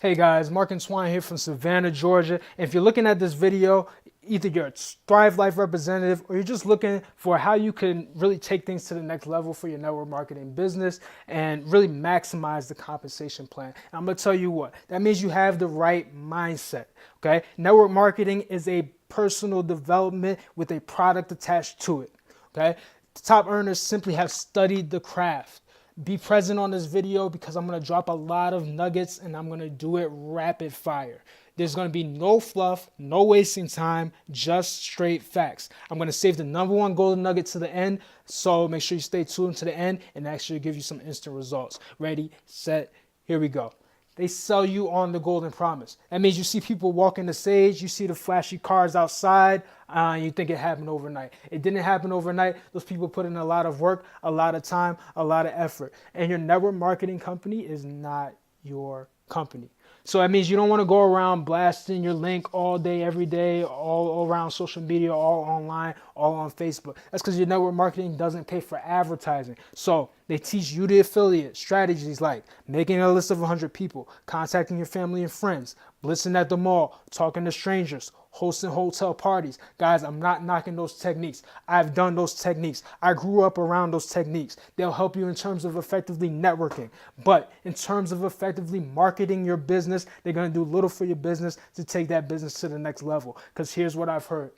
Hey guys, Mark and Swan here from Savannah, Georgia. And if you're looking at this video, either you're a Thrive Life representative or you're just looking for how you can really take things to the next level for your network marketing business and really maximize the compensation plan. And I'm going to tell you what, that means you have the right mindset, okay? Network marketing is a personal development with a product attached to it, okay? The top earners simply have studied the craft. Be present on this video because I'm going to drop a lot of nuggets and I'm going to do it rapid fire. There's going to be no fluff, no wasting time, just straight facts. I'm going to save the number one golden nugget to the end, so make sure you stay tuned to the end and actually give you some instant results. Ready, set, here we go. They sell you on the golden promise. That means you see people walking the stage, you see the flashy cars outside, you think it happened overnight. It didn't happen overnight. Those people put in a lot of work, a lot of time, a lot of effort. And your network marketing company is not your company. So that means you don't want to go around blasting your link all day, every day, all around social media, all online, all on Facebook. That's because your network marketing doesn't pay for advertising. So they teach you, the affiliate, strategies like making a list of 100 people, contacting your family and friends, blitzing at the mall, talking to strangers, hosting hotel parties. Guys, I'm not knocking those techniques. I've done those techniques. I grew up around those techniques. They'll help you in terms of effectively networking. But in terms of effectively marketing your business, they're going to do little for your business to take that business to the next level. Because here's what I've heard.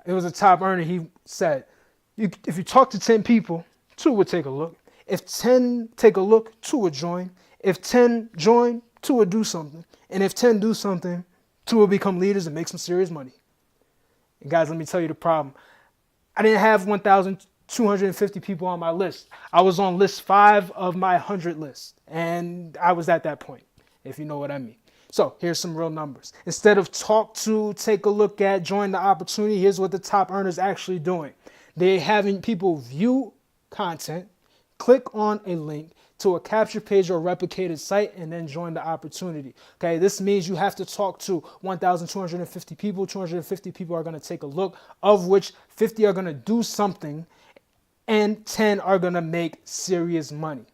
It was a top earner. He said, if you talk to 10 people, 2 would take a look. If 10 take a look, 2 would join. If 10 join, 2 would do something. And if 10 do something, 2 will become leaders and make some serious money. And guys, let me tell you the problem. I didn't have 1,250 people on my list. I was on list 5 of my 100 list. And I was at that point, if you know what I mean. So here's some real numbers. Instead of talk to, take a look at, join the opportunity, here's what the top earners actually doing. They're having people view content, click on a link to a capture page or replicated site, and then join the opportunity. Okay, this means you have to talk to 1,250 people. 250 people are going to take a look, of which 50 are going to do something, and 10 are going to make serious money.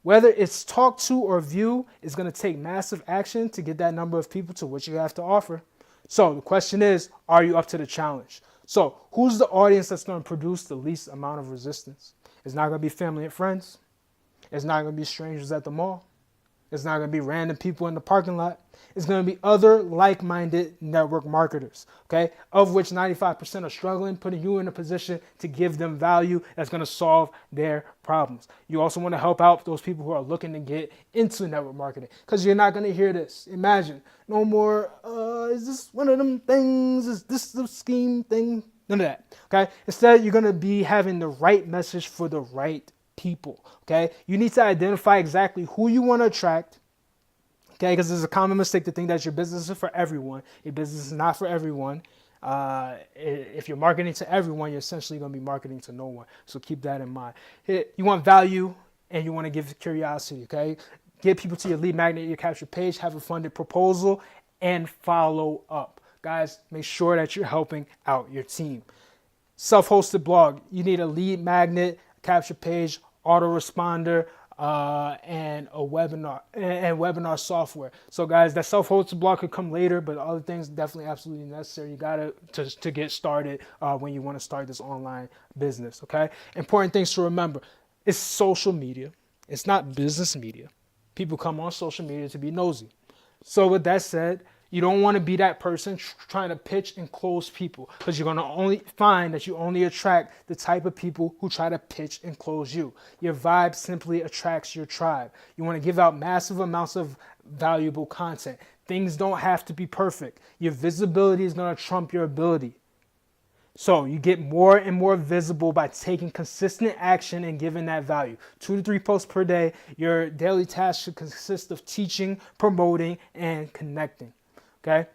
Whether it's talk to or view, it's going to take massive action to get that number of people to what you have to offer. So the question is, are you up to the challenge? So who's the audience that's going to produce the least amount of resistance? It's not going to be family and friends. It's not going to be strangers at the mall. It's not going to be random people in the parking lot. It's going to be other like-minded network marketers, okay, of which 95% are struggling, putting you in a position to give them value that's going to solve their problems. You also want to help out those people who are looking to get into network marketing, because you're not going to hear this. Imagine, no more, is this one of them things? Is this the scheme thing? None of that, okay? Instead, you're going to be having the right message for the right people, okay? You need to identify exactly who you want to attract, okay? Because there's a common mistake to think that your business is for everyone. Your business is not for everyone. If you're marketing to everyone, you're essentially going to be marketing to no one. So keep that in mind. You want value and you want to give curiosity, okay? Get people to your lead magnet, your capture page, have a funded proposal, and follow up. Guys, make sure that you're helping out your team. Self-hosted blog. You need a lead magnet, capture page, autoresponder, and a webinar software. So guys, that self-hosted blog could come later, but other things definitely absolutely necessary. You got to get started when you want to start this online business, okay? Important things to remember. It's social media. It's not business media. People come on social media to be nosy. So with that said, you don't want to be that person trying to pitch and close people, because you're going to only find that you only attract the type of people who try to pitch and close you. Your vibe simply attracts your tribe. You want to give out massive amounts of valuable content. Things don't have to be perfect. Your visibility is going to trump your ability. So you get more and more visible by taking consistent action and giving that value. 2 to 3 posts per day. Your daily task should consist of teaching, promoting, and connecting. Okay?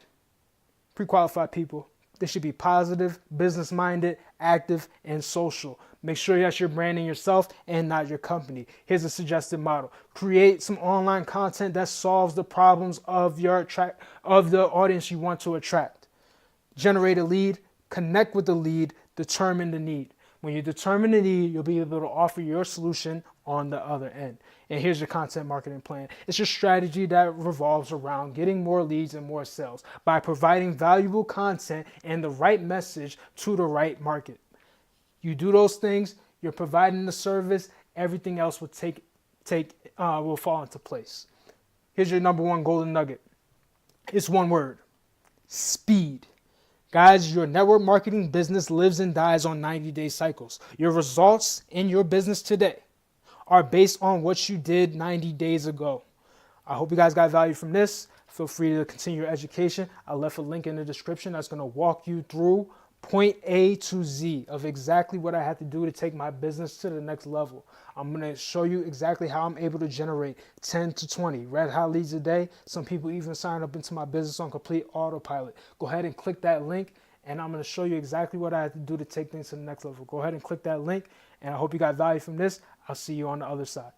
Pre-qualified people. They should be positive, business-minded, active, and social. Make sure that you're branding yourself and not your company. Here's a suggested model. Create some online content that solves the problems of the audience you want to attract. Generate a lead, connect with the lead, determine the need. When you determine the need, you'll be able to offer your solution on the other end. And here's your content marketing plan. It's your strategy that revolves around getting more leads and more sales by providing valuable content and the right message to the right market. You do those things, you're providing the service, everything else will fall into place. Here's your number one golden nugget. It's one word: speed. Guys, your network marketing business lives and dies on 90-day cycles. Your results in your business today are based on what you did 90 days ago. I hope you guys got value from this. Feel free to continue your education. I left a link in the description that's going to walk you through point A to Z of exactly what I had to do to take my business to the next level. I'm going to show you exactly how I'm able to generate 10 to 20 red hot leads a day. Some people even sign up into my business on complete autopilot. Go ahead and click that link, and I'm going to show you exactly what I had to do to take things to the next level. Go ahead and click that link, and I hope you got value from this. I'll see you on the other side.